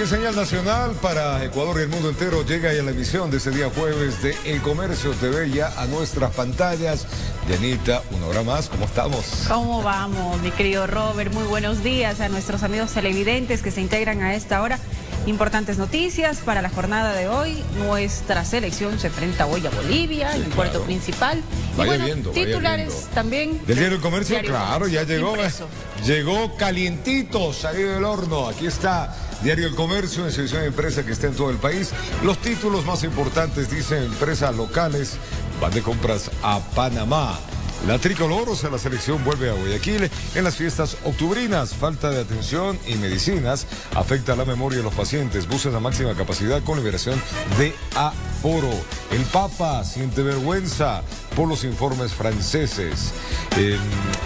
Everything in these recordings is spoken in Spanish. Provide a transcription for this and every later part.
En señal nacional para Ecuador y el mundo entero llega ya la emisión de ese día jueves de El Comercio TV ya a nuestras pantallas. Yanita, una hora más, ¿cómo estamos? ¿Cómo vamos, mi querido Robert? Muy buenos días a nuestros amigos televidentes que se integran a esta hora. Importantes noticias para la jornada de hoy. Nuestra selección se enfrenta hoy a Bolivia, sí, en el puerto principal. Vaya y bueno, viendo, titulares vaya viendo. También. Del diario El Comercio, Diario claro, ya llegó. Impreso. Llegó calientito, salió del horno. Aquí está Diario El Comercio en sección de empresa que está en todo el país. Los títulos más importantes dicen empresas locales van de compras a Panamá. La tricolor, o sea, la selección vuelve a Guayaquil en las fiestas octubrinas. Falta de atención y medicinas afecta la memoria de los pacientes. Buscan a máxima capacidad con liberación de aforo. El Papa siente vergüenza por los informes franceses.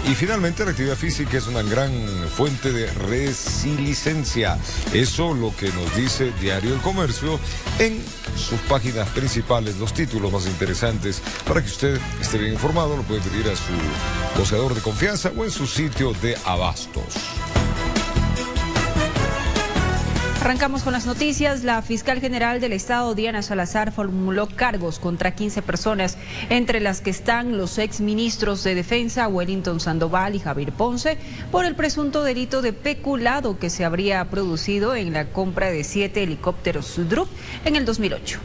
Y finalmente la actividad física es una gran fuente de resiliencia. Eso lo que nos dice Diario El Comercio en sus páginas principales, los títulos más interesantes. Para que usted esté bien informado, lo puede pedir a su poseedor de confianza o en su sitio de abastos. Arrancamos con las noticias. La fiscal general del Estado, Diana Salazar, formuló cargos contra 15 personas, entre las que están los exministros de Defensa, Wellington Sandoval y Javier Ponce, por el presunto delito de peculado que se habría producido en la compra de 7 helicópteros Drup en el 2008.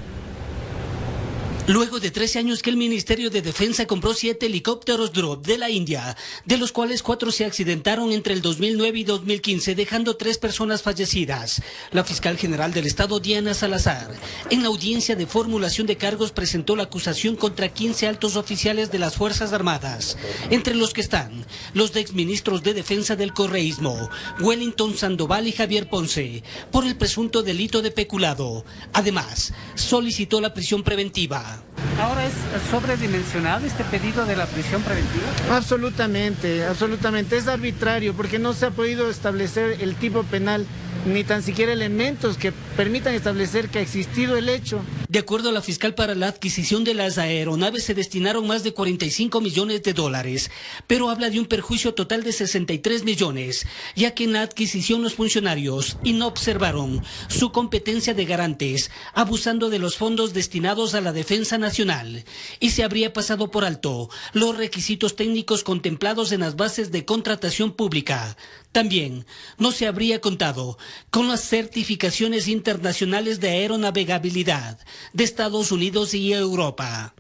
Luego de 13 años que el Ministerio de Defensa compró 7 helicópteros Drup de la India, de los cuales 4 se accidentaron entre el 2009 y 2015, dejando 3 personas fallecidas. La fiscal general del Estado, Diana Salazar, en la audiencia de formulación de cargos presentó la acusación contra 15 altos oficiales de las Fuerzas Armadas, entre los que están los exministros de Defensa del correísmo, Wellington Sandoval y Javier Ponce, por el presunto delito de peculado. Además, solicitó la prisión preventiva. ¿Ahora es sobredimensionado este pedido de la prisión preventiva? Absolutamente, absolutamente. Es arbitrario porque no se ha podido establecer el tipo penal, ni tan siquiera elementos que permitan establecer que ha existido el hecho. De acuerdo a la fiscal, para la adquisición de las aeronaves se destinaron más de 45 millones de dólares, pero habla de un perjuicio total de 63 millones, ya que en la adquisición los funcionarios no observaron su competencia de garantes, abusando de los fondos destinados a la defensa nacional, y se habría pasado por alto los requisitos técnicos contemplados en las bases de contratación pública. También no se habría contado con las certificaciones internacionales de aeronavegabilidad de Estados Unidos y Europa.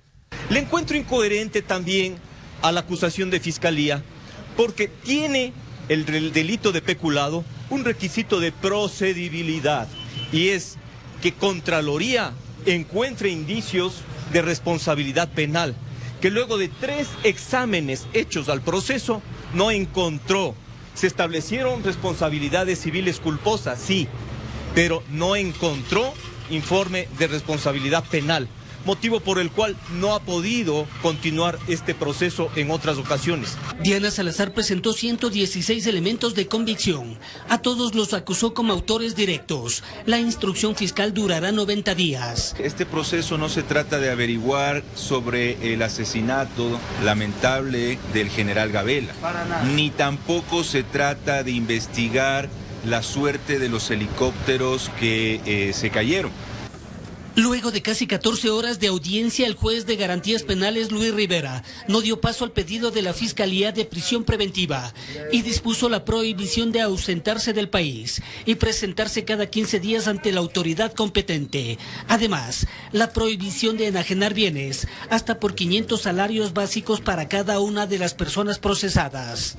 Le encuentro incoherente también a la acusación de Fiscalía porque tiene el delito de peculado un requisito de procedibilidad y es que Contraloría encuentre indicios de responsabilidad penal, que luego de 3 exámenes hechos al proceso no encontró. Se establecieron responsabilidades civiles culposas, sí, pero no encontró informe de responsabilidad penal, motivo por el cual no ha podido continuar este proceso en otras ocasiones. Diana Salazar presentó 116 elementos de convicción. A todos los acusó como autores directos. La instrucción fiscal durará 90 días. Este proceso no se trata de averiguar sobre el asesinato lamentable del general Gabela, ni tampoco se trata de investigar la suerte de los helicópteros que se cayeron. Luego de casi 14 horas de audiencia, el juez de garantías penales, Luis Rivera, no dio paso al pedido de la Fiscalía de prisión preventiva y dispuso la prohibición de ausentarse del país y presentarse cada 15 días ante la autoridad competente. Además, la prohibición de enajenar bienes hasta por 500 salarios básicos para cada una de las personas procesadas.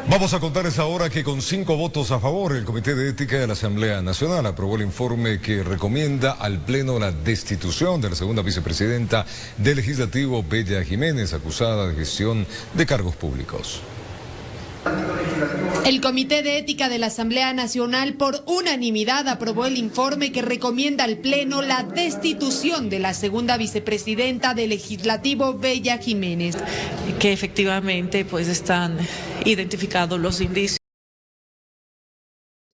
Vamos a contarles ahora que con 5 votos a favor, el Comité de Ética de la Asamblea Nacional aprobó el informe que recomienda al Pleno la destitución de la segunda vicepresidenta del Legislativo, Bella Jiménez, acusada de gestión de cargos públicos. El Comité de Ética de la Asamblea Nacional por unanimidad aprobó el informe que recomienda al Pleno la destitución de la segunda vicepresidenta del Legislativo, Bella Jiménez. Que efectivamente pues están identificados los indicios.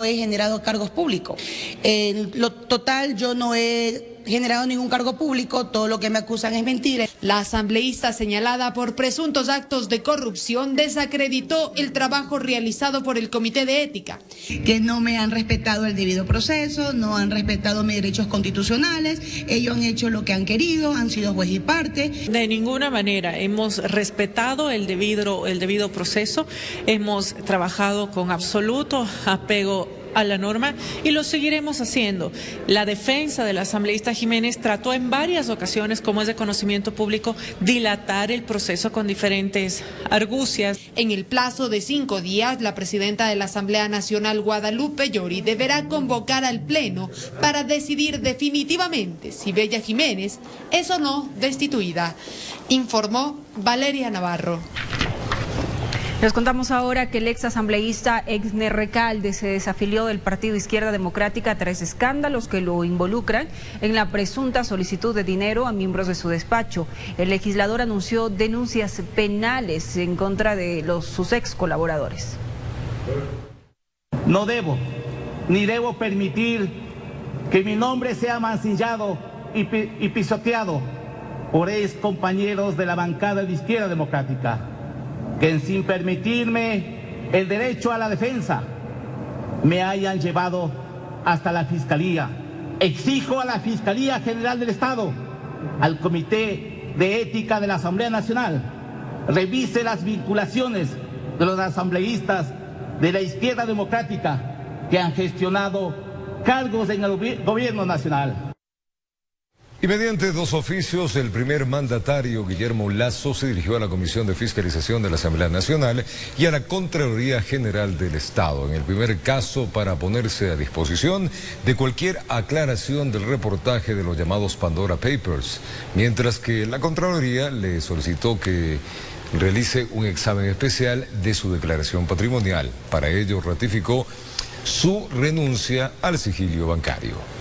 He generado cargos públicos. En lo total yo no he generado ningún cargo público, todo lo que me acusan es mentira. La asambleísta, señalada por presuntos actos de corrupción, desacreditó el trabajo realizado por el Comité de Ética. Que no me han respetado el debido proceso, no han respetado mis derechos constitucionales, ellos han hecho lo que han querido, han sido juez y parte. De ninguna manera hemos respetado el debido proceso, hemos trabajado con absoluto apego a la norma y lo seguiremos haciendo. La defensa del asambleísta Jiménez trató en varias ocasiones, como es de conocimiento público, dilatar el proceso con diferentes argucias. En el plazo de 5 días, la presidenta de la Asamblea Nacional, Guadalupe Llori, deberá convocar al Pleno para decidir definitivamente si Bella Jiménez es o no destituida, informó Valeria Navarro. Les contamos ahora que el ex asambleísta Exner Recalde se desafilió del Partido Izquierda Democrática tras escándalos que lo involucran en la presunta solicitud de dinero a miembros de su despacho. El legislador anunció denuncias penales en contra de sus ex colaboradores. No debo, ni debo permitir que mi nombre sea mancillado y pisoteado por ex compañeros de la bancada de Izquierda Democrática, que sin permitirme el derecho a la defensa me hayan llevado hasta la Fiscalía. Exijo a la Fiscalía General del Estado, al Comité de Ética de la Asamblea Nacional, revise las vinculaciones de los asambleístas de la Izquierda Democrática que han gestionado cargos en el gobierno nacional. Y mediante 2 oficios, el primer mandatario, Guillermo Lasso, se dirigió a la Comisión de Fiscalización de la Asamblea Nacional y a la Contraloría General del Estado, en el primer caso para ponerse a disposición de cualquier aclaración del reportaje de los llamados Pandora Papers, mientras que la Contraloría le solicitó que realice un examen especial de su declaración patrimonial. Para ello ratificó su renuncia al sigilio bancario.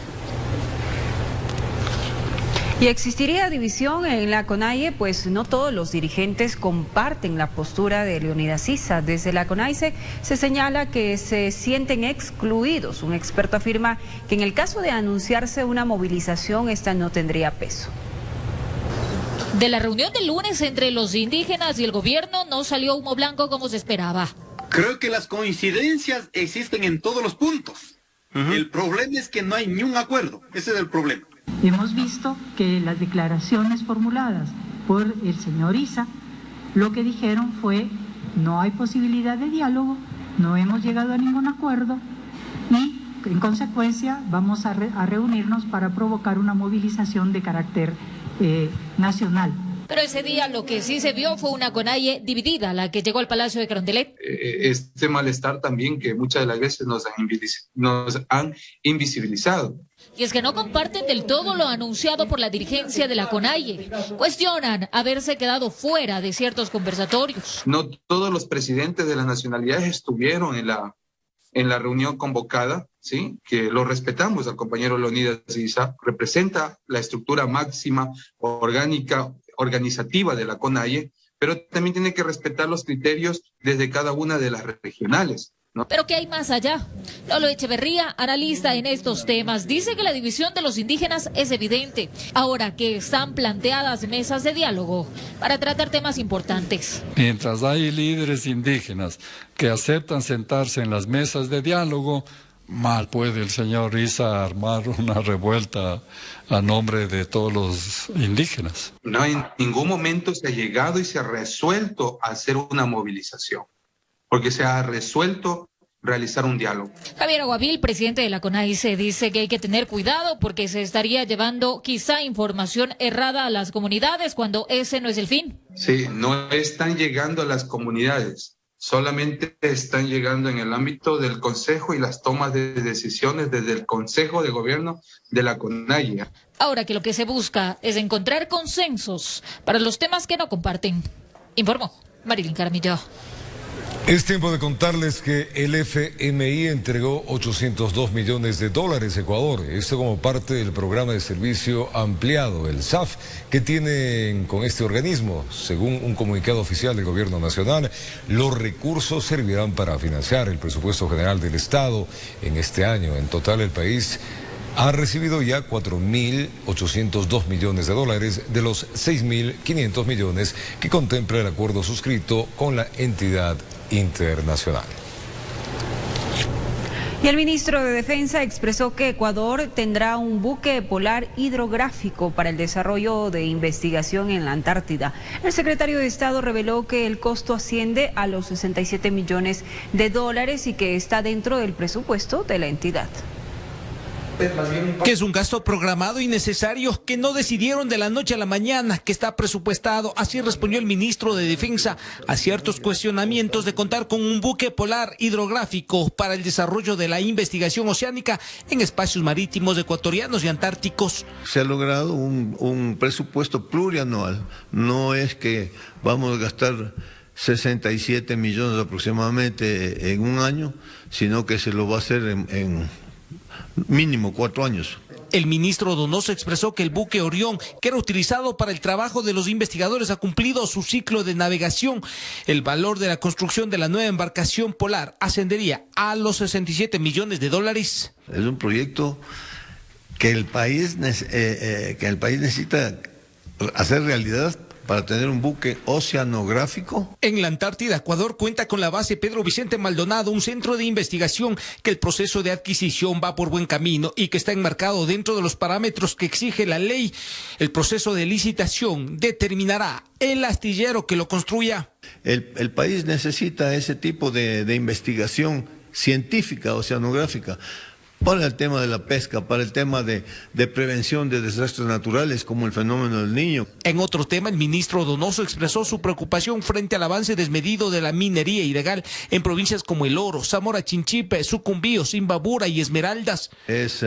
Y existiría división en la CONAIE, pues no todos los dirigentes comparten la postura de Leonidas Issa. Desde la CONAIE se señala que se sienten excluidos. Un experto afirma que en el caso de anunciarse una movilización, esta no tendría peso. De la reunión del lunes entre los indígenas y el gobierno no salió humo blanco como se esperaba. Creo que las coincidencias existen en todos los puntos. El problema es que no hay ni un acuerdo. Ese es el problema. Hemos visto que las declaraciones formuladas por el señor Issa, lo que dijeron fue: no hay posibilidad de diálogo, no hemos llegado a ningún acuerdo y en consecuencia vamos a reunirnos para provocar una movilización de carácter nacional. Pero ese día lo que sí se vio fue una CONAIE dividida, la que llegó al Palacio de Carondelet. Este malestar también que muchas de las veces nos han invisibilizado. Y es que no comparten del todo lo anunciado por la dirigencia de la CONAIE. Cuestionan haberse quedado fuera de ciertos conversatorios. No todos los presidentes de las nacionalidades estuvieron en la reunión convocada, ¿sí? Que lo respetamos al compañero Leonidas Issa, representa la estructura máxima organizativa de la CONAIE, pero también tiene que respetar los criterios desde cada una de las regionales, ¿no? Pero ¿qué hay más allá? Lolo Echeverría, analista en estos temas, dice que la división de los indígenas es evidente, ahora que están planteadas mesas de diálogo para tratar temas importantes. Mientras hay líderes indígenas que aceptan sentarse en las mesas de diálogo, mal puede el señor Issa armar una revuelta a nombre de todos los indígenas. No, en ningún momento se ha llegado y se ha resuelto hacer una movilización, porque se ha resuelto realizar un diálogo. Javier Aguavil, presidente de la CONAIE, dice que hay que tener cuidado porque se estaría llevando quizá información errada a las comunidades cuando ese no es el fin. Sí, no están llegando a las comunidades, solamente están llegando en el ámbito del Consejo y las tomas de decisiones desde el Consejo de Gobierno de la CONAIE. Ahora que lo que se busca es encontrar consensos para los temas que no comparten. Informó Marilyn Caramillo. Es tiempo de contarles que el FMI entregó $802 millones a Ecuador. Esto como parte del programa de servicio ampliado, el SAF, que tienen con este organismo. Según un comunicado oficial del Gobierno Nacional, los recursos servirán para financiar el presupuesto general del Estado en este año. En total, el país ha recibido ya 4.802 millones de dólares de los 6.500 millones que contempla el acuerdo suscrito con la entidad internacional. Y el ministro de Defensa expresó que Ecuador tendrá un buque polar hidrográfico para el desarrollo de investigación en la Antártida. El secretario de Estado reveló que el costo asciende a los 67 millones de dólares y que está dentro del presupuesto de la entidad. Que es un gasto programado y necesario que no decidieron de la noche a la mañana, que está presupuestado. Así respondió el ministro de Defensa a ciertos cuestionamientos de contar con un buque polar hidrográfico para el desarrollo de la investigación oceánica en espacios marítimos ecuatorianos y antárticos. Se ha logrado un presupuesto plurianual. No es que vamos a gastar 67 millones aproximadamente en un año, sino que se lo va a hacer en mínimo 4 años. El ministro Donoso expresó que el buque Orión, que era utilizado para el trabajo de los investigadores, ha cumplido su ciclo de navegación. El valor de la construcción de la nueva embarcación polar ascendería a los 67 millones de dólares. Es un proyecto que el país necesita hacer realidad para tener un buque oceanográfico. En la Antártida, Ecuador cuenta con la base Pedro Vicente Maldonado, un centro de investigación que el proceso de adquisición va por buen camino y que está enmarcado dentro de los parámetros que exige la ley. El proceso de licitación determinará el astillero que lo construya. El país necesita ese tipo de investigación científica, oceanográfica, para el tema de la pesca, para el tema de prevención de desastres naturales como el fenómeno del Niño. En otro tema, el ministro Donoso expresó su preocupación frente al avance desmedido de la minería ilegal en provincias como El Oro, Zamora Chinchipe, Sucumbíos, Imbabura y Esmeraldas. Es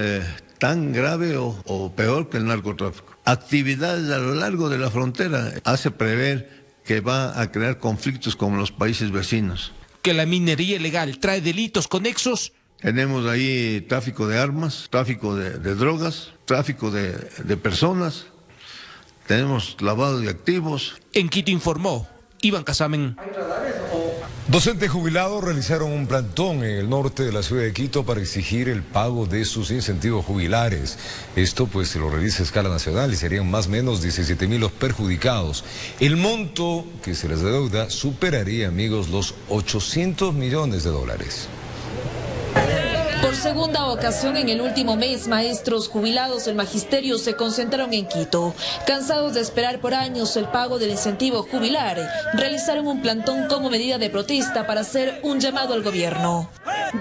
tan grave o peor que el narcotráfico. Actividades a lo largo de la frontera hace prever que va a crear conflictos con los países vecinos. Que la minería ilegal trae delitos conexos. Tenemos ahí tráfico de armas, tráfico de drogas, tráfico de personas, tenemos lavado de activos. En Quito informó Iván Casamen. Docentes jubilados realizaron un plantón en el norte de la ciudad de Quito para exigir el pago de sus incentivos jubilares. Esto pues se lo realiza a escala nacional y serían más o menos 17.000 los perjudicados. El monto que se les deuda superaría, amigos, los 800 millones de dólares. Por segunda ocasión en el último mes, maestros jubilados del magisterio se concentraron en Quito. Cansados de esperar por años el pago del incentivo jubilar, realizaron un plantón como medida de protesta para hacer un llamado al gobierno.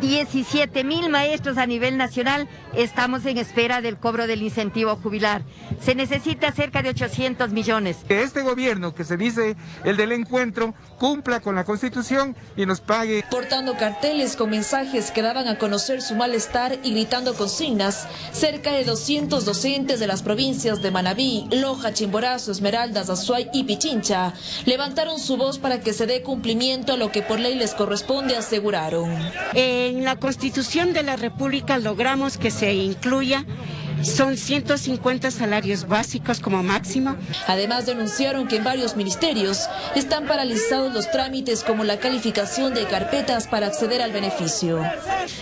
17.000 maestros a nivel nacional estamos en espera del cobro del incentivo jubilar. Se necesita cerca de 800 millones. Que este gobierno, que se dice el del encuentro, cumpla con la Constitución y nos pague. Portando carteles con mensajes que daban a conocer su malestar y gritando consignas, cerca de 200 docentes de las provincias de Manabí, Loja, Chimborazo, Esmeraldas, Azuay y Pichincha levantaron su voz para que se dé cumplimiento a lo que por ley les corresponde, aseguraron. En la Constitución de la República logramos que se incluya, son 150 salarios básicos como máximo. Además denunciaron que en varios ministerios están paralizados los trámites como la calificación de carpetas para acceder al beneficio.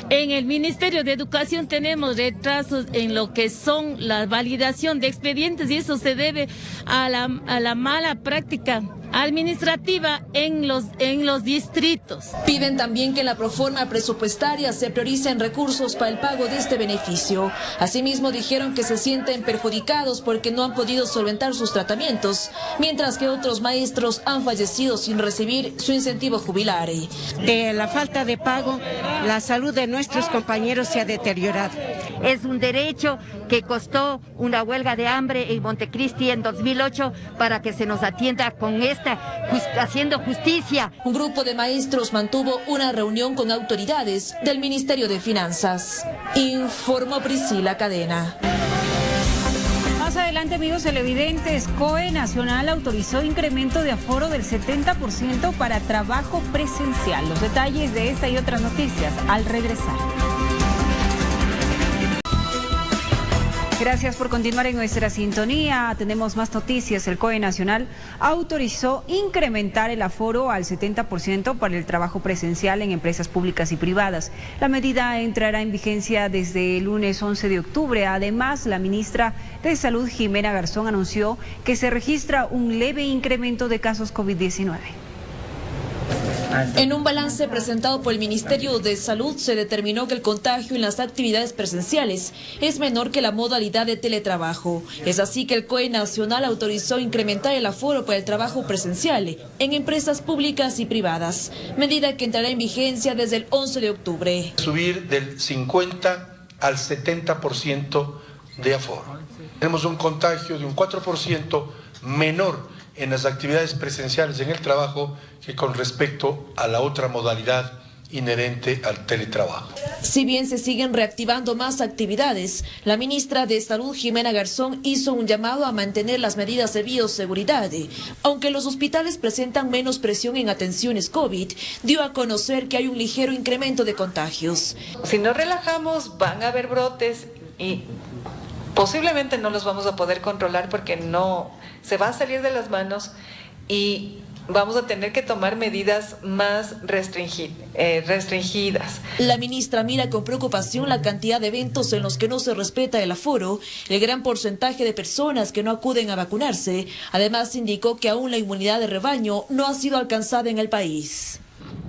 En el Ministerio de Educación tenemos retrasos en lo que son la validación de expedientes y eso se debe a la mala práctica administrativa en los distritos. Piden también que en la proforma presupuestaria se prioricen recursos para el pago de este beneficio. Asimismo dijeron que se sienten perjudicados porque no han podido solventar sus tratamientos, mientras que otros maestros han fallecido sin recibir su incentivo jubilar. De la falta de pago, la salud de nuestros compañeros se ha deteriorado. Es un derecho que costó una huelga de hambre en Montecristi en 2008 para que se nos atienda con haciendo justicia. Un grupo de maestros mantuvo una reunión con autoridades del Ministerio de Finanzas. Informó Priscila Cadena. Más adelante, amigos televidentes, COE Nacional autorizó incremento de aforo del 70% para trabajo presencial. Los detalles de esta y otras noticias al regresar. Gracias por continuar en nuestra sintonía. Tenemos más noticias. El COE Nacional autorizó incrementar el aforo al 70% para el trabajo presencial en empresas públicas y privadas. La medida entrará en vigencia desde el lunes 11 de octubre. Además, la ministra de Salud, Jimena Garzón, anunció que se registra un leve incremento de casos COVID-19. En un balance presentado por el Ministerio de Salud se determinó que el contagio en las actividades presenciales es menor que la modalidad de teletrabajo. Es así que el COE Nacional autorizó incrementar el aforo para el trabajo presencial en empresas públicas y privadas, medida que entrará en vigencia desde el 11 de octubre. Subir del 50 al 70% de aforo. Tenemos un contagio de un 4% menor en las actividades presenciales en el trabajo que con respecto a la otra modalidad inherente al teletrabajo. Si bien se siguen reactivando más actividades, la ministra de Salud, Jimena Garzón, hizo un llamado a mantener las medidas de bioseguridad. Aunque los hospitales presentan menos presión en atenciones COVID, dio a conocer que hay un ligero incremento de contagios. Si no relajamos, van a haber brotes y posiblemente no los vamos a poder controlar porque no se va a salir de las manos y vamos a tener que tomar medidas más restringidas. La ministra mira con preocupación la cantidad de eventos en los que no se respeta el aforo, el gran porcentaje de personas que no acuden a vacunarse. Además, indicó que aún la inmunidad de rebaño no ha sido alcanzada en el país.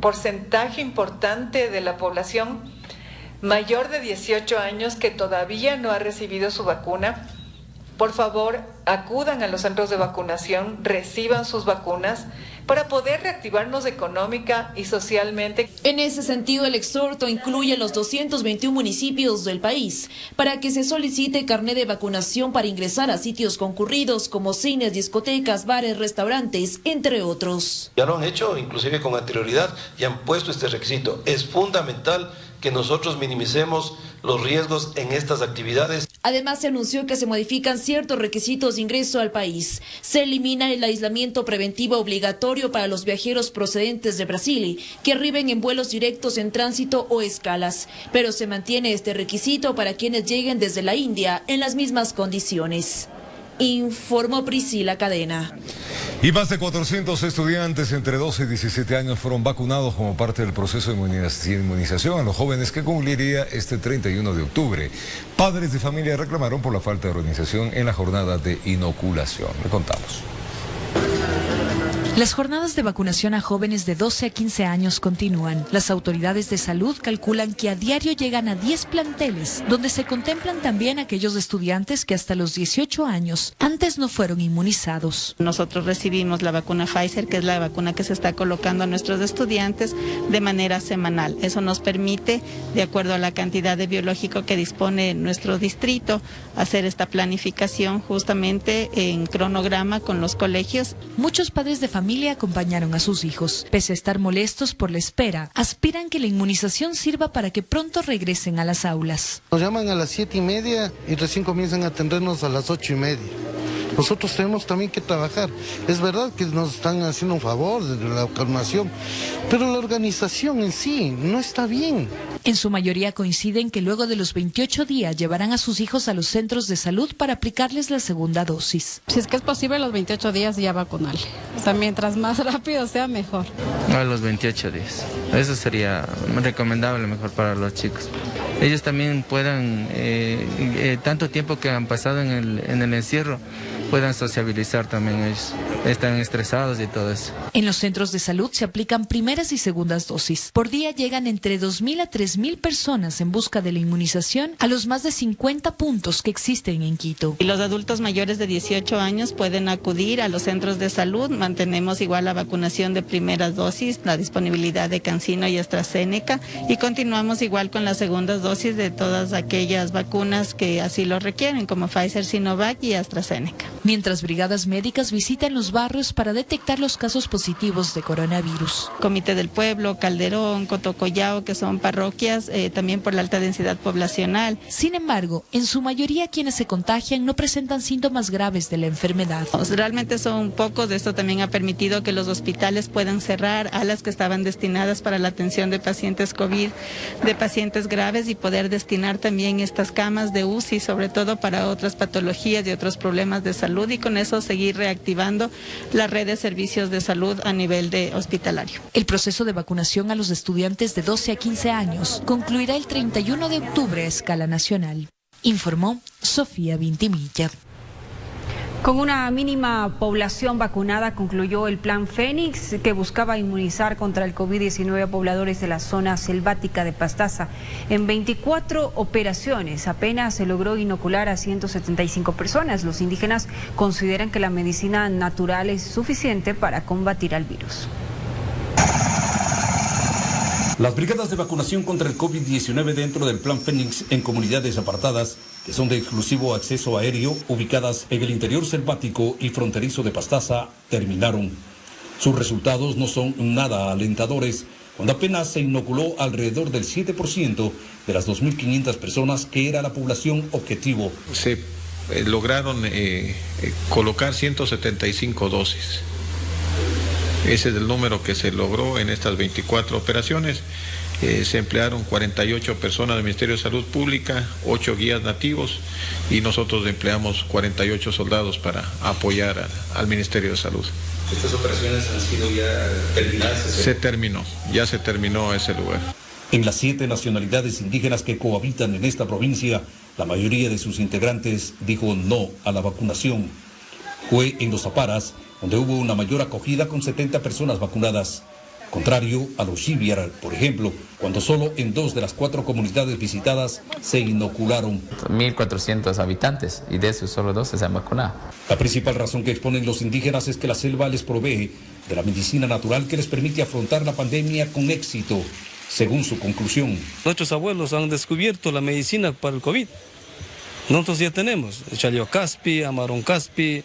Porcentaje importante de la población mayor de 18 años que todavía no ha recibido su vacuna. Por favor, acudan a los centros de vacunación, reciban sus vacunas para poder reactivarnos económica y socialmente. En ese sentido, el exhorto incluye los 221 municipios del país para que se solicite carnet de vacunación para ingresar a sitios concurridos como cines, discotecas, bares, restaurantes, entre otros. Ya lo han hecho inclusive con anterioridad y han puesto este requisito. Es fundamental que nosotros minimicemos los riesgos en estas actividades. Además, se anunció que se modifican ciertos requisitos de ingreso al país. Se elimina el aislamiento preventivo obligatorio para los viajeros procedentes de Brasil que arriben en vuelos directos en tránsito o escalas, pero se mantiene este requisito para quienes lleguen desde la India en las mismas condiciones. Informó Priscila Cadena. Y más de 400 estudiantes entre 12 y 17 años fueron vacunados como parte del proceso de inmunización a los jóvenes que concluiría este 31 de octubre. Padres de familia reclamaron por la falta de organización en la jornada de inoculación. Le contamos. Las jornadas de vacunación a jóvenes de 12 a 15 años continúan. Las autoridades de salud calculan que a diario llegan a 10 planteles, donde se contemplan también aquellos estudiantes que hasta los 18 años antes no fueron inmunizados. Nosotros recibimos la vacuna Pfizer, que es la vacuna que se está colocando a nuestros estudiantes de manera semanal. Eso nos permite, de acuerdo a la cantidad de biológico que dispone nuestro distrito, hacer esta planificación justamente en cronograma con los colegios. Muchos padres de familia acompañaron a sus hijos. Pese a estar molestos por la espera, aspiran que la inmunización sirva para que pronto regresen a las aulas. Nos llaman a las 7:30 y recién comienzan a atendernos a las 8:30. Nosotros tenemos también que trabajar. Es verdad que nos están haciendo un favor de la vacunación, pero la organización en sí no está bien. En su mayoría coinciden que luego de los 28 días llevarán a sus hijos a los centros de salud para aplicarles la segunda dosis. Si es que es posible, los 28 días ya vacunarle. O sea, mientras más rápido sea, mejor. A los 28 días. Eso sería recomendable mejor para los chicos. Ellos también puedan, tanto tiempo que han pasado en el encierro, puedan sociabilizar también ellos. Están estresados y todo eso. En los centros de salud se aplican primeras y segundas dosis. Por día llegan entre 2.000 a 3.000 personas en busca de la inmunización a los más de 50 puntos que existen en Quito. Y los adultos mayores de 18 años pueden acudir a los centros de salud. Mantenemos igual la vacunación de primeras dosis, la disponibilidad de CanSino y AstraZeneca, y continuamos igual con las segundas dosis de todas aquellas vacunas que así lo requieren, como Pfizer, Sinovac y AstraZeneca. mientras brigadas médicas visitan los barrios para detectar los casos positivos de coronavirus. Comité del Pueblo, Calderón, Cotocollao, que son parroquias, también por la alta densidad poblacional. Sin embargo, en su mayoría quienes se contagian no presentan síntomas graves de la enfermedad. Realmente son pocos, esto también ha permitido que los hospitales puedan cerrar alas que estaban destinadas para la atención de pacientes COVID, de pacientes graves, y poder destinar también estas camas de UCI, sobre todo para otras patologías y otros problemas de salud, y con eso seguir reactivando la red de servicios de salud a nivel de hospitalario. El proceso de vacunación a los estudiantes de 12 a 15 años concluirá el 31 de octubre a escala nacional, informó Sofía Vintimilla. Con una mínima población vacunada concluyó el Plan Fénix, que buscaba inmunizar contra el COVID-19 a pobladores de la zona selvática de Pastaza. En 24 operaciones apenas se logró inocular a 175 personas. Los indígenas consideran que la medicina natural es suficiente para combatir al virus. Las brigadas de vacunación contra el COVID-19 dentro del Plan Fénix en comunidades apartadas, que son de exclusivo acceso aéreo, ubicadas en el interior selvático y fronterizo de Pastaza, terminaron. Sus resultados no son nada alentadores, cuando apenas se inoculó alrededor del 7% de las 2.500 personas que era la población objetivo. Se lograron colocar 175 dosis. Ese es el número que se logró en estas 24 operaciones. Se emplearon 48 personas del Ministerio de Salud Pública, 8 guías nativos, y nosotros empleamos 48 soldados para apoyar al Ministerio de Salud. ¿Estas operaciones han sido ya terminadas? Ya se terminó ese lugar. En las 7 nacionalidades indígenas que cohabitan en esta provincia, la mayoría de sus integrantes dijo no a la vacunación. Fue en los Aparas donde hubo una mayor acogida con 70 personas vacunadas. Contrario a los Xiviar, por ejemplo, cuando solo en 2 de las 4 comunidades visitadas se inocularon. 1.400 habitantes y de esos solo 12 se han vacunado. La principal razón que exponen los indígenas es que la selva les provee de la medicina natural que les permite afrontar la pandemia con éxito, según su conclusión. Nuestros abuelos han descubierto la medicina para el COVID. Nosotros ya tenemos Chalio Caspi, Amarón Caspi,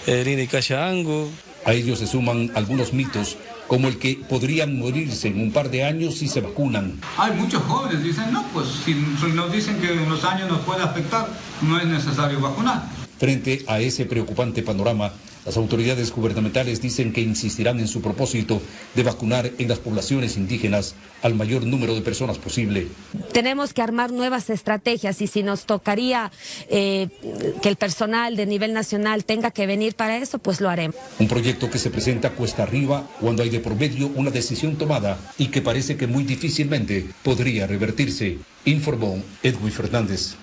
Rini Cachaango. A ellos se suman algunos mitos, como el que podrían morirse en un par de años si se vacunan. Hay muchos jóvenes que dicen, no, pues si nos dicen que en los años nos puede afectar, no es necesario vacunar. Frente a ese preocupante panorama, las autoridades gubernamentales dicen que insistirán en su propósito de vacunar en las poblaciones indígenas al mayor número de personas posible. Tenemos que armar nuevas estrategias, y si nos tocaría que el personal de nivel nacional tenga que venir para eso, pues lo haremos. Un proyecto que se presenta cuesta arriba cuando hay de por medio una decisión tomada y que parece que muy difícilmente podría revertirse, informó Edwin Fernández.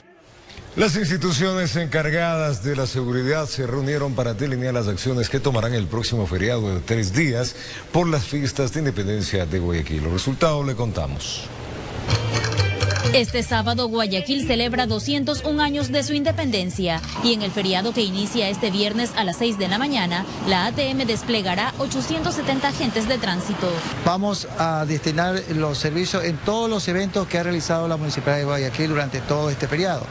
Las instituciones encargadas de la seguridad se reunieron para delinear las acciones que tomarán el próximo feriado de 3 días por las fiestas de independencia de Guayaquil. Los resultados le contamos. Este sábado Guayaquil celebra 201 años de su independencia, y en el feriado que inicia este viernes a las 6 de la mañana, la ATM desplegará 870 agentes de tránsito. Vamos a destinar los servicios en todos los eventos que ha realizado la Municipalidad de Guayaquil durante todo este feriado.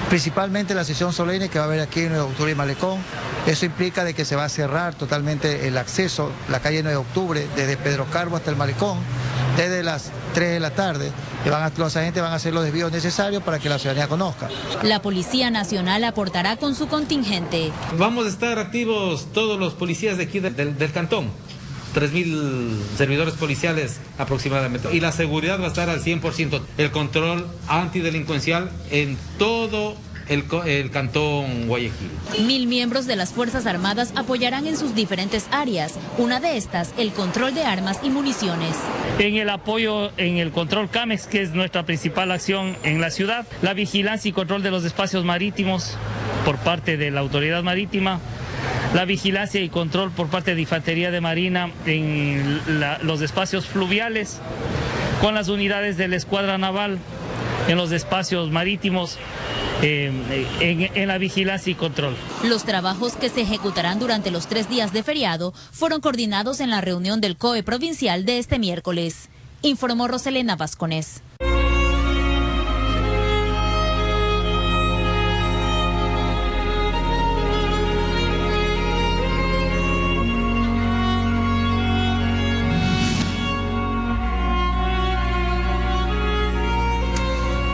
Principalmente la sesión solemne que va a haber aquí en 9 de octubre y Malecón. Eso implica de que se va a cerrar totalmente el acceso, la calle 9 de octubre, desde Pedro Carbo hasta el Malecón, desde las 3 de la tarde. Los agentes van a hacer los desvíos necesarios para que la ciudadanía conozca. La Policía Nacional aportará con su contingente. Vamos a estar activos todos los policías de aquí del cantón. 3.000 servidores policiales aproximadamente. Y la seguridad va a estar al 100%. El control antidelincuencial en todo el cantón Guayaquil. 1.000 miembros de las Fuerzas Armadas apoyarán en sus diferentes áreas. Una de estas, el control de armas y municiones. En el apoyo en el control CAMEX, que es nuestra principal acción en la ciudad, la vigilancia y control de los espacios marítimos por parte de la autoridad marítima, la vigilancia y control por parte de Infantería de Marina en los espacios fluviales, con las unidades de la Escuadra Naval en los espacios marítimos, en la vigilancia y control. Los trabajos que se ejecutarán durante los 3 días de feriado fueron coordinados en la reunión del COE provincial de este miércoles, informó Roselena Vasconés.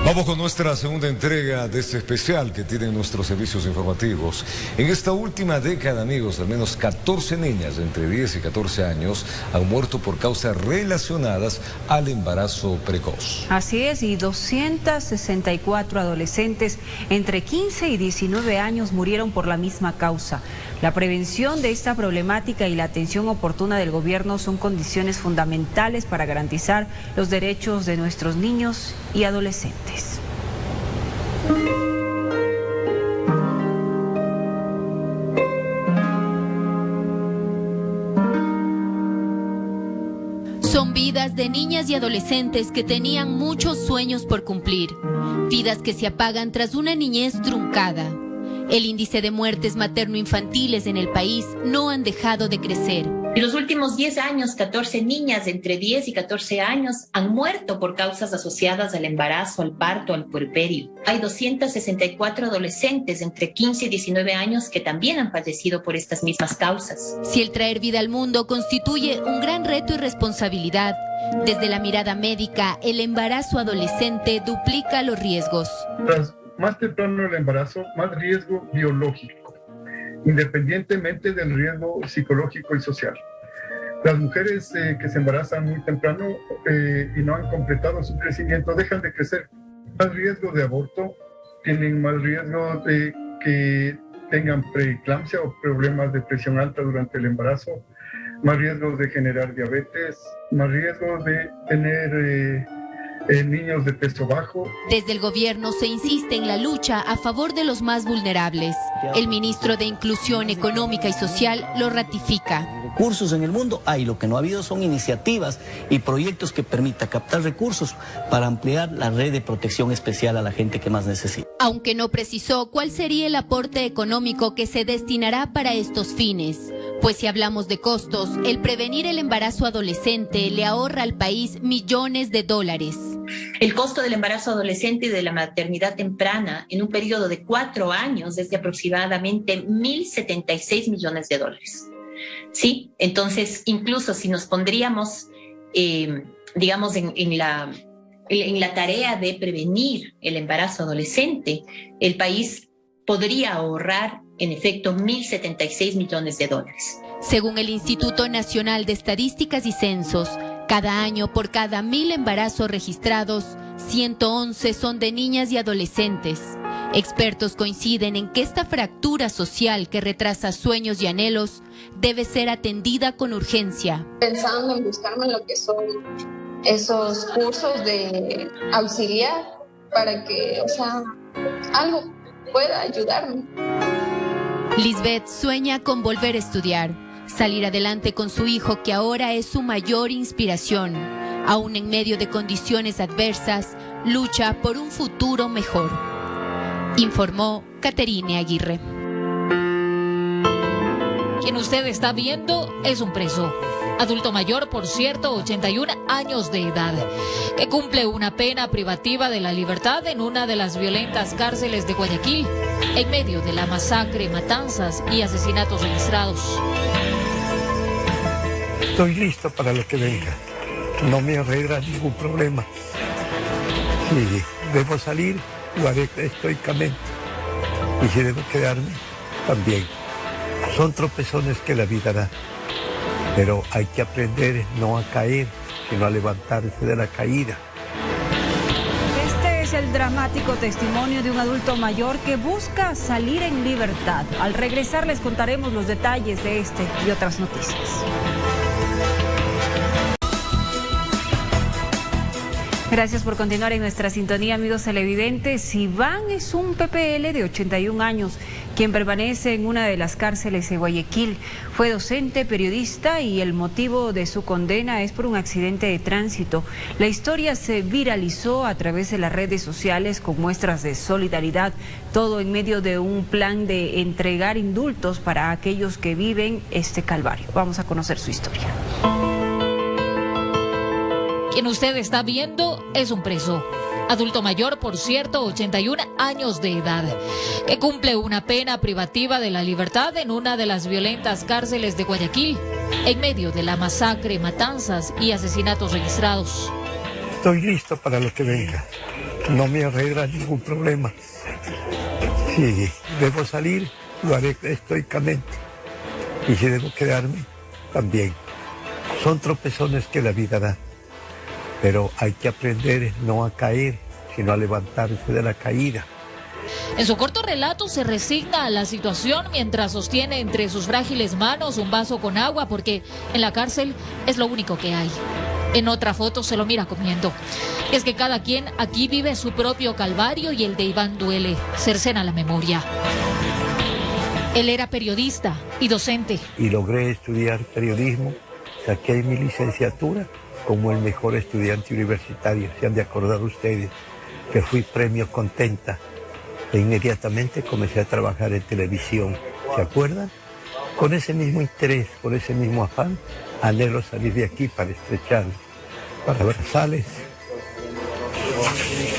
Vamos con nuestra segunda entrega de este especial que tienen nuestros servicios informativos. En esta última década, amigos, al menos 14 niñas de entre 10 y 14 años han muerto por causas relacionadas al embarazo precoz. Así es, y 264 adolescentes entre 15 y 19 años murieron por la misma causa. La prevención de esta problemática y la atención oportuna del gobierno son condiciones fundamentales para garantizar los derechos de nuestros niños y adolescentes. Son vidas de niñas y adolescentes que tenían muchos sueños por cumplir, vidas que se apagan tras una niñez truncada. El índice de muertes materno-infantiles en el país no han dejado de crecer. En los últimos 10 años, 14 niñas de entre 10 y 14 años han muerto por causas asociadas al embarazo, al parto, al puerperio. Hay 264 adolescentes entre 15 y 19 años que también han fallecido por estas mismas causas. Si el traer vida al mundo constituye un gran reto y responsabilidad, desde la mirada médica, el embarazo adolescente duplica los riesgos. Tras más temprano el embarazo, más riesgo biológico, independientemente del riesgo psicológico y social. Las mujeres que se embarazan muy temprano y no han completado su crecimiento dejan de crecer. Más riesgo de aborto, tienen más riesgo de que tengan preeclampsia o problemas de presión alta durante el embarazo, más riesgo de generar diabetes, más riesgo de tener niños de peso bajo. Desde el gobierno se insiste en la lucha a favor de los más vulnerables. El ministro de Inclusión Económica y Social lo ratifica. Recursos en el mundo hay, lo que no ha habido son iniciativas y proyectos que permitan captar recursos para ampliar la red de protección especial a la gente que más necesita. Aunque no precisó cuál sería el aporte económico que se destinará para estos fines. Pues si hablamos de costos, el prevenir el embarazo adolescente le ahorra al país millones de dólares. El costo del embarazo adolescente y de la maternidad temprana en un periodo de 4 años es de aproximadamente 1.076 millones de dólares. ¿Sí? Entonces, incluso si nos pondríamos, digamos, en la tarea de prevenir el embarazo adolescente, el país podría ahorrar, en efecto, 1.076 millones de dólares. Según el Instituto Nacional de Estadísticas y Censos, cada año por cada 1.000 embarazos registrados, 111 son de niñas y adolescentes. Expertos coinciden en que esta fractura social que retrasa sueños y anhelos debe ser atendida con urgencia. Pensando en buscarme lo que son esos cursos de auxiliar para que, algo pueda ayudarme. Lisbeth sueña con volver a estudiar, salir adelante con su hijo que ahora es su mayor inspiración. Aún en medio de condiciones adversas, lucha por un futuro mejor. Informó Caterine Aguirre. Quien usted está viendo es un preso, adulto mayor, por cierto, 81 años de edad, que cumple una pena privativa de la libertad en una de las violentas cárceles de Guayaquil, en medio de la masacre, matanzas y asesinatos registrados. Estoy listo para lo que venga. No me arregla ningún problema. Si debo salir, lo haré estoicamente. Y si debo quedarme, también. Son tropezones que la vida da. Pero hay que aprender no a caer, sino a levantarse de la caída. Este es el dramático testimonio de un adulto mayor que busca salir en libertad. Al regresar les contaremos los detalles de este y otras noticias. Gracias por continuar en nuestra sintonía, amigos televidentes. Iván es un PPL de 81 años, quien permanece en una de las cárceles de Guayaquil. Fue docente, periodista y el motivo de su condena es por un accidente de tránsito. La historia se viralizó a través de las redes sociales con muestras de solidaridad, todo en medio de un plan de entregar indultos para aquellos que viven este calvario. Vamos a conocer su historia. Quien usted está viendo es un preso, adulto mayor, por cierto, 81 años de edad, que cumple una pena privativa de la libertad en una de las violentas cárceles de Guayaquil, en medio de la masacre, matanzas y asesinatos registrados. Estoy listo para lo que venga. no me arregla ningún problema. Si debo salir, lo haré estoicamente. Y si debo quedarme, también. Son tropezones que la vida da. Pero hay que aprender no a caer, sino a levantarse de la caída. En su corto relato se resigna a la situación mientras sostiene entre sus frágiles manos un vaso con agua porque en la cárcel es lo único que hay. En otra foto se lo mira comiendo. Es que cada quien aquí vive su propio calvario y el de Iván duele, cercena la memoria. Él era periodista y docente. Y logré estudiar periodismo, saqué mi licenciatura como el mejor estudiante universitario. Se han de acordar ustedes que fui premio Contenta. E inmediatamente comencé a trabajar en televisión. ¿Se acuerdan? Con ese mismo interés, con ese mismo afán, anhelo salir de aquí para estrecharlos, para abrazarles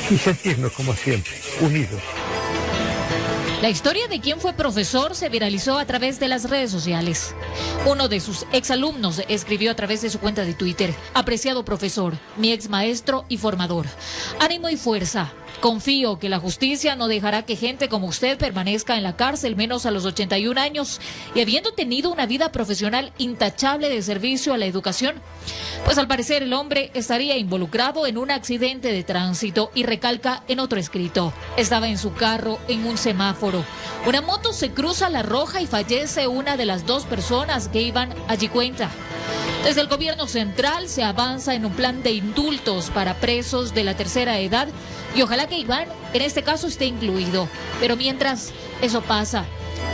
y sentirnos como siempre, unidos. La historia de quien fue profesor se viralizó a través de las redes sociales. Uno de sus exalumnos escribió a través de su cuenta de Twitter: apreciado profesor, mi ex maestro y formador, ánimo y fuerza. Confío que la justicia no dejará que gente como usted permanezca en la cárcel menos a los 81 años y habiendo tenido una vida profesional intachable de servicio a la educación. Pues al parecer el hombre estaría involucrado en un accidente de tránsito y recalca en otro escrito: estaba en su carro en un semáforo. Una moto se cruza la roja y fallece una de las dos personas que iban allí cuenta. Desde el gobierno central se avanza en un plan de indultos para presos de la tercera edad y ojalá que Iván en este caso esté incluido. Pero mientras eso pasa,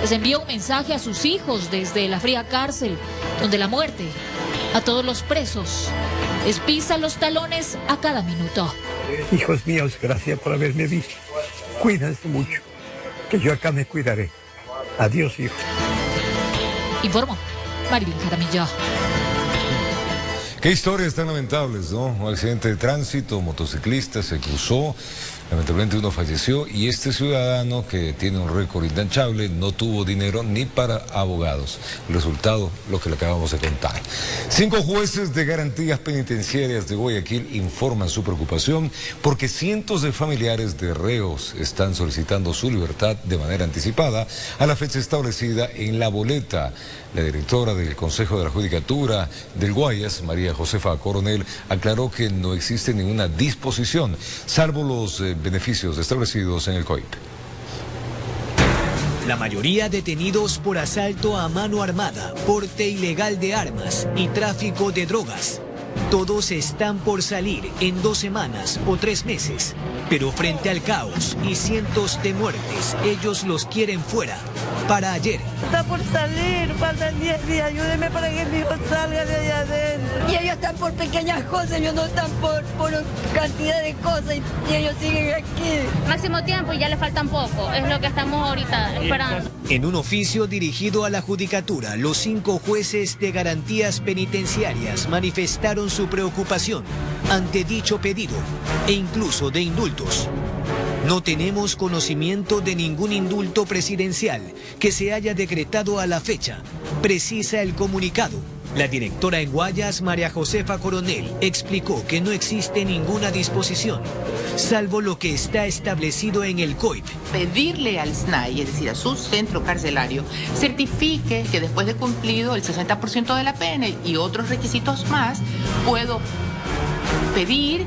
les envía un mensaje a sus hijos desde la fría cárcel, donde la muerte a todos los presos les pisa los talones a cada minuto. Hijos míos, gracias por haberme visto. Cuídense mucho, que yo acá me cuidaré. Adiós, hijos. Informó Marilyn Jaramillo. Qué historias tan lamentables, ¿no? Un accidente de tránsito, motociclista se cruzó, lamentablemente uno falleció y este ciudadano que tiene un récord intachable no tuvo dinero ni para abogados. El resultado, lo que le acabamos de contar. 5 jueces de garantías penitenciarias de Guayaquil informan su preocupación porque cientos de familiares de reos están solicitando su libertad de manera anticipada a la fecha establecida en la boleta. La directora del Consejo de la Judicatura del Guayas, María Josefa Coronel, aclaró que no existe ninguna disposición, salvo los beneficios establecidos en el COIP. La mayoría detenidos por asalto a mano armada, porte ilegal de armas y tráfico de drogas. Todos están por salir en 2 semanas o 3 meses, pero frente al caos y cientos de muertes, ellos los quieren fuera. Para ayer. Está por salir, faltan 10 días, ayúdeme para que mi hijo salga de allá adentro. Y ellos están por pequeñas cosas, ellos no están por cantidad de cosas y ellos siguen aquí. Máximo tiempo y ya le faltan poco, es lo que estamos ahorita esperando. En un oficio dirigido a la Judicatura, los 5 jueces de garantías penitenciarias manifestaron su preocupación ante dicho pedido e incluso de indultos. No tenemos conocimiento de ningún indulto presidencial que se haya decretado a la fecha, precisa el comunicado. La directora en Guayas, María Josefa Coronel, explicó que no existe ninguna disposición, salvo lo que está establecido en el COIP. Pedirle al SNAI, es decir, a su centro carcelario, certifique que después de cumplido el 60% de la pena y otros requisitos más, puedo pedir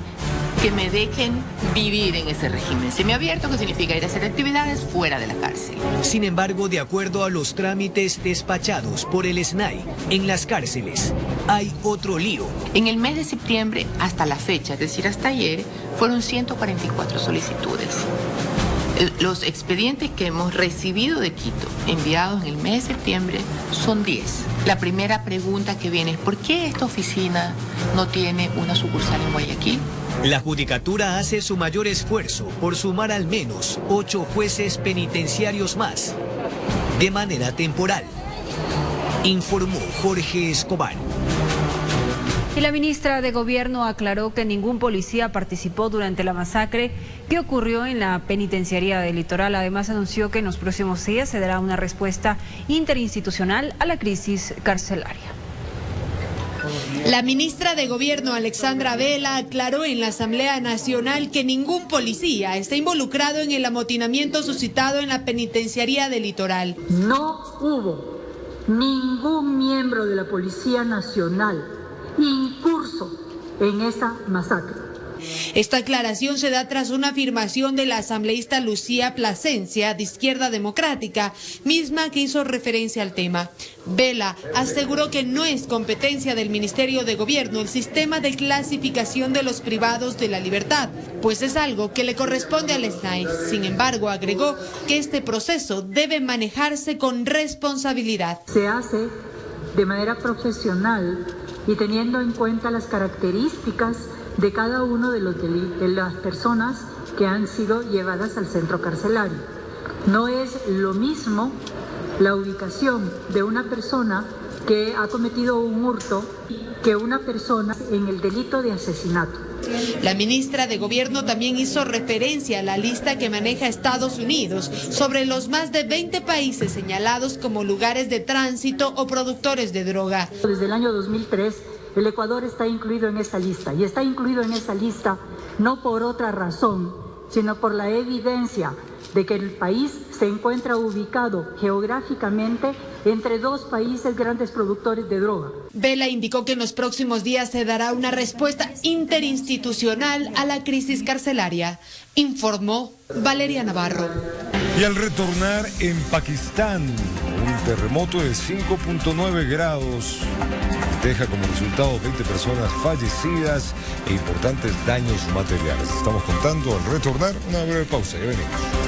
que me dejen vivir en ese régimen semiabierto, que significa ir a hacer actividades fuera de la cárcel. Sin embargo, de acuerdo a los trámites despachados por el SNAI, en las cárceles hay otro lío. En el mes de septiembre, hasta la fecha, es decir, hasta ayer, fueron 144 solicitudes. Los expedientes que hemos recibido de Quito, enviados en el mes de septiembre, son 10. La primera pregunta que viene es: ¿por qué esta oficina no tiene una sucursal en Guayaquil? La Judicatura hace su mayor esfuerzo por sumar al menos 8 jueces penitenciarios más, de manera temporal, informó Jorge Escobar. Y la ministra de Gobierno aclaró que ningún policía participó durante la masacre que ocurrió en la penitenciaría del Litoral. Además, anunció que en los próximos días se dará una respuesta interinstitucional a la crisis carcelaria. La ministra de Gobierno, Alexandra Vela, aclaró en la Asamblea Nacional que ningún policía está involucrado en el amotinamiento suscitado en la penitenciaría del Litoral. No hubo ningún miembro de la Policía Nacional incurso en esa masacre. Esta aclaración se da tras una afirmación de la asambleísta Lucía Plasencia, de Izquierda Democrática, misma que hizo referencia al tema. Vela aseguró que no es competencia del Ministerio de Gobierno el sistema de clasificación de los privados de la libertad, pues es algo que le corresponde al SNAI. Sin embargo, agregó que este proceso debe manejarse con responsabilidad. Se hace de manera profesional y teniendo en cuenta las características de cada uno de las personas que han sido llevadas al centro carcelario. No es lo mismo la ubicación de una persona que ha cometido un hurto que una persona en el delito de asesinato. La ministra de Gobierno también hizo referencia a la lista que maneja Estados Unidos sobre los más de 20 países señalados como lugares de tránsito o productores de droga. Desde el año 2003, el Ecuador está incluido en esa lista, y está incluido en esa lista no por otra razón, sino por la evidencia de que el país se encuentra ubicado geográficamente entre dos países grandes productores de droga. Vela indicó que en los próximos días se dará una respuesta interinstitucional a la crisis carcelaria, informó Valeria Navarro. Y al retornar en Pakistán, un terremoto de 5.9 grados deja como resultado 20 personas fallecidas e importantes daños materiales. Estamos contando al retornar, una breve pausa, ya venimos.